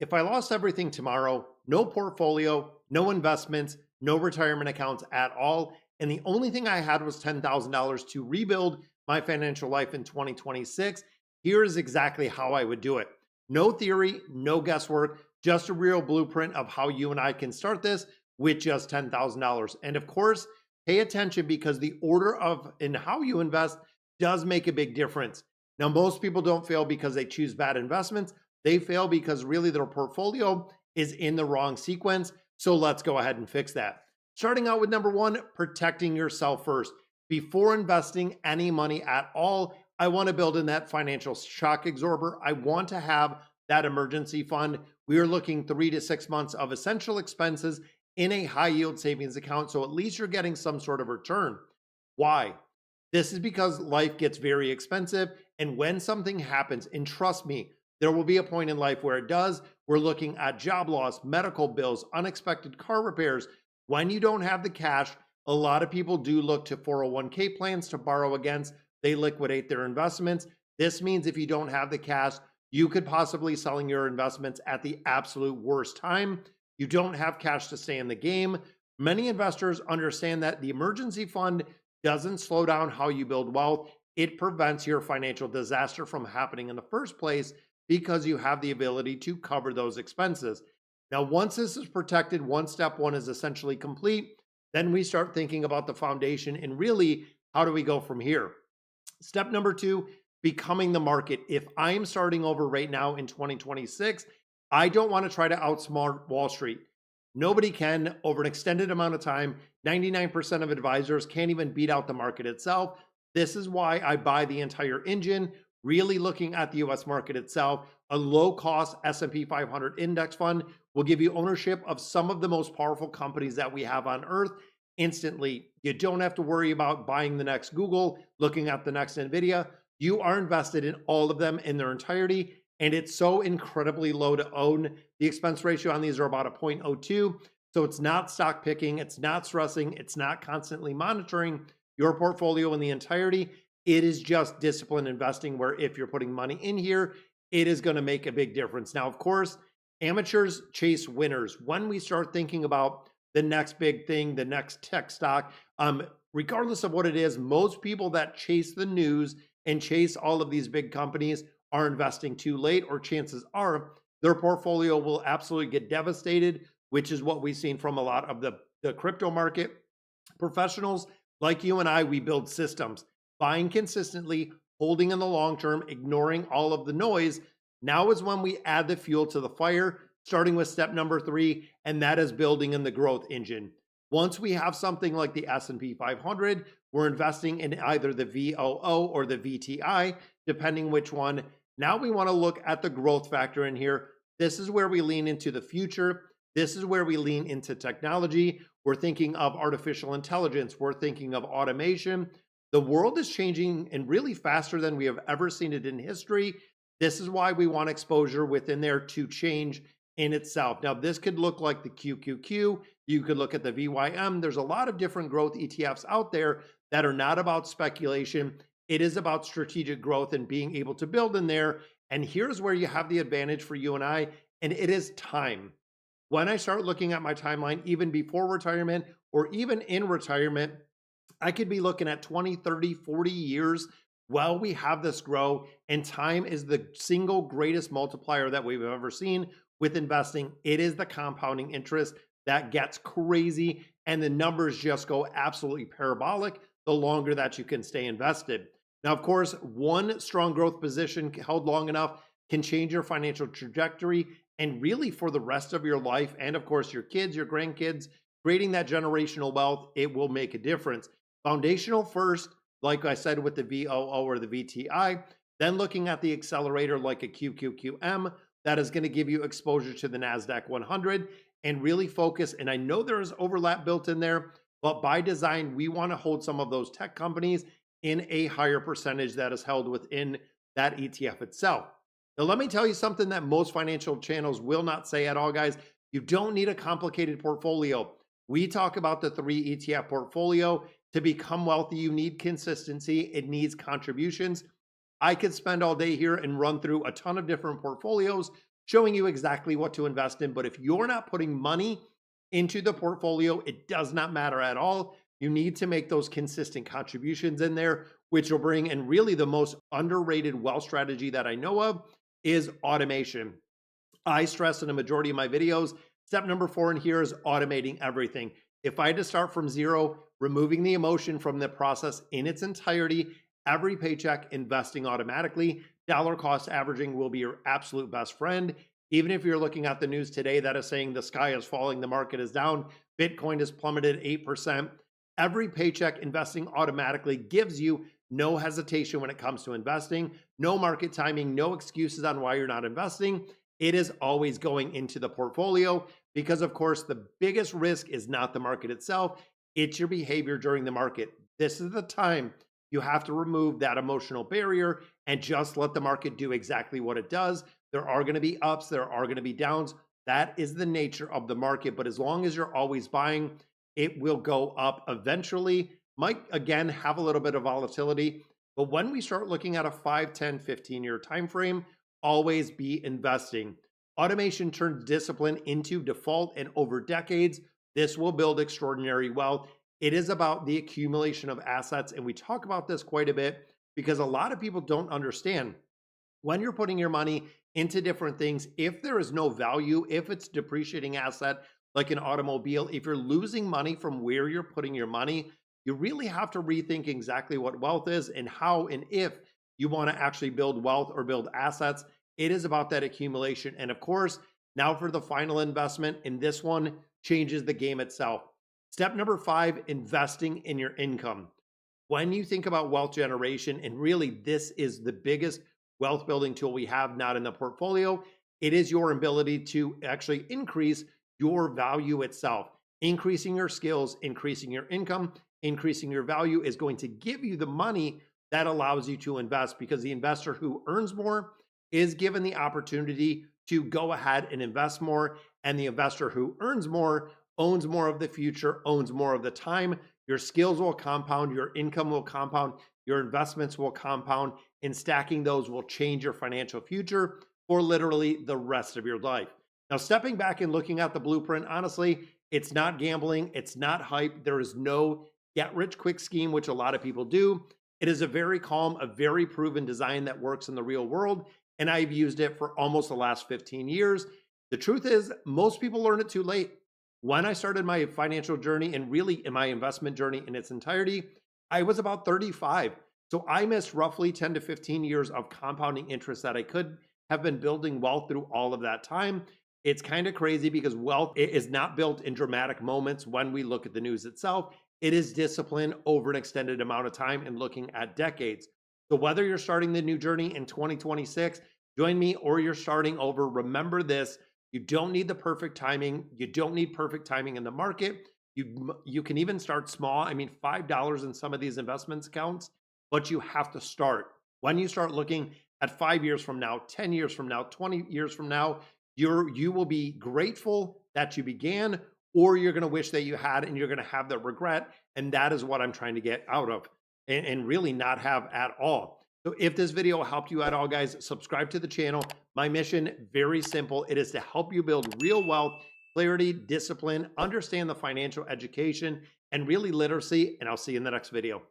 If I lost everything tomorrow, no portfolio, no investments, no retirement accounts at all, and the only thing I had was $10,000 to rebuild my financial life in 2026, here is exactly how I would do it. No theory, no guesswork, just a real blueprint of how you and I can start this with just $10,000. And of course, pay attention because the order of and how you invest does make a big difference. Now, most people don't fail because they choose bad investments. They fail because really their portfolio is in the wrong sequence. So let's go ahead and fix that. Starting out with number one, protecting yourself first. Before investing any money at all, I want to build in that financial shock absorber. I want to have that emergency fund. We are looking 3 to 6 months of essential expenses in a high yield savings account. So at least you're getting some sort of return. Why? This is because life gets very expensive. And when something happens, and trust me, there will be a point in life where it does. We're looking at job loss, medical bills, unexpected car repairs. When you don't have the cash, a lot of people do look to 401k plans to borrow against. They liquidate their investments. This means if you don't have the cash, you could possibly selling your investments at the absolute worst time. You don't have cash to stay in the game. Many investors understand that the emergency fund doesn't slow down how you build wealth. It prevents your financial disaster from happening in the first place because you have the ability to cover those expenses. Now, once this is protected, once step one is essentially complete, then we start thinking about the foundation and really how do we go from here? Step number two, becoming the market. If I'm starting over right now in 2026, I don't want to try to outsmart Wall Street. Nobody can over an extended amount of time. 99% of advisors can't even beat out the market itself. This is why I buy the entire engine, really looking at the US market itself. A low cost S&P 500 index fund will give you ownership of some of the most powerful companies that we have on earth instantly. You don't have to worry about buying the next Google, looking at the next Nvidia. You are invested in all of them in their entirety. And it's so incredibly low to own. The expense ratio on these are about a 0.02. So it's not stock picking, it's not stressing, it's not constantly monitoring your portfolio in the entirety. It is just disciplined investing where if you're putting money in here, it is going to make a big difference. Now, of course, amateurs chase winners. When we start thinking about the next big thing, the next tech stock, regardless of what it is, most people that chase the news and chase all of these big companies are investing too late, or chances are their portfolio will absolutely get devastated, which is what we've seen from a lot of the crypto market. Professionals like you and I, we build systems, buying consistently, holding in the long term, ignoring all of the noise. Now is when we add the fuel to the fire, starting with step number three, and that is building in the growth engine. Once we have something like the S&P 500, we're investing in either the VOO or the VTI, depending which one. Now we want to look at the growth factor in here. This is where we lean into the future. This is where we lean into technology. We're thinking of artificial intelligence. We're thinking of automation. The world is changing and really faster than we have ever seen it in history. This is why we want exposure within there to change in itself. Now, this could look like the QQQ. You could look at the VYM. There's a lot of different growth ETFs out there that are not about speculation. It is about strategic growth and being able to build in there. And here's where you have the advantage for you and I, and it is time. When I start looking at my timeline, even before retirement or even in retirement, I could be looking at 20, 30, 40 years while we have this grow. And time is the single greatest multiplier that we've ever seen with investing. It is the compounding interest that gets crazy, and the numbers just go absolutely parabolic the longer that you can stay invested. Now, of course, one strong growth position held long enough can change your financial trajectory and really for the rest of your life. And of course, your kids, your grandkids, creating that generational wealth, it will make a difference. Foundational first, like I said, with the VOO or the VTI, then looking at the accelerator like a QQQM, that is going to give you exposure to the NASDAQ 100 and really focus. And I know there is overlap built in there, but by design, we want to hold some of those tech companies in a higher percentage that is held within that ETF itself. Now, let me tell you something that most financial channels will not say at all, guys. You don't need a complicated portfolio. We talk about the 3 ETF portfolio. To become wealthy, you need consistency. It needs contributions. I could spend all day here and run through a ton of different portfolios, showing you exactly what to invest in. But if you're not putting money into the portfolio, it does not matter at all. You need to make those consistent contributions in there, which will bring, and really the most underrated wealth strategy that I know of is automation. I stress in a majority of my videos, step number 4 in here is automating everything. If I had to start from zero, removing the emotion from the process in its entirety, every paycheck investing automatically, dollar cost averaging will be your absolute best friend. Even if you're looking at the news today that is saying the sky is falling, the market is down, Bitcoin has plummeted 8%. Every paycheck investing automatically gives you no hesitation when it comes to investing, no market timing, no excuses on why you're not investing. It is always going into the portfolio because, of course, the biggest risk is not the market itself, it's your behavior during the market. This is the time you have to remove that emotional barrier and just let the market do exactly what it does. There are going to be ups, there are going to be downs. That is the nature of the market. But as long as you're always buying, it will go up eventually. Might again have a little bit of volatility. But when we start looking at a 5, 10, 15-year time frame, always be investing. Automation turns discipline into default, and over decades, this will build extraordinary wealth. It is about the accumulation of assets, and we talk about this quite a bit because a lot of people don't understand when you're putting your money into different things, if there is no value, if it's depreciating asset like an automobile, if you're losing money from where you're putting your money, you really have to rethink exactly what wealth is and how and if you want to actually build wealth or build assets. It is about that accumulation. And of course, now for the final investment, and this one changes the game itself. Step number 5, investing in your income. When you think about wealth generation, and really this is the biggest wealth building tool we have, not in the portfolio, it is your ability to actually increase your value itself. Increasing your skills, increasing your income, increasing your value is going to give you the money that allows you to invest, because the investor who earns more is given the opportunity to go ahead and invest more. And the investor who earns more owns more of the future, owns more of the time. Your skills will compound, your income will compound, your investments will compound, and stacking those will change your financial future for literally the rest of your life. Now, stepping back and looking at the blueprint, honestly, it's not gambling, it's not hype. There is no get rich quick scheme, which a lot of people do. It is a very calm, a very proven design that works in the real world, and I've used it for almost the last 15 years. The truth is, most people learn it too late. When I started my financial journey, and really in my investment journey in its entirety, I was about 35. So I missed roughly 10 to 15 years of compounding interest that I could have been building wealth through all of that time. It's kind of crazy because wealth is not built in dramatic moments when we look at the news itself. It is discipline over an extended amount of time and looking at decades. So whether you're starting the new journey in 2026, join me, or you're starting over, remember this: you don't need the perfect timing. You don't need perfect timing in the market. You can even start small. I mean, $5 in some of these investments counts, but you have to start. When you start looking at 5 years from now, 10 years from now, 20 years from now, you will be grateful that you began, or you're going to wish that you had, and you're going to have that regret. And that is what I'm trying to get out of, and really not have at all. So if this video helped you at all, guys, subscribe to the channel. My mission, very simple. It is to help you build real wealth, clarity, discipline, understand the financial education, and really literacy. And I'll see you in the next video.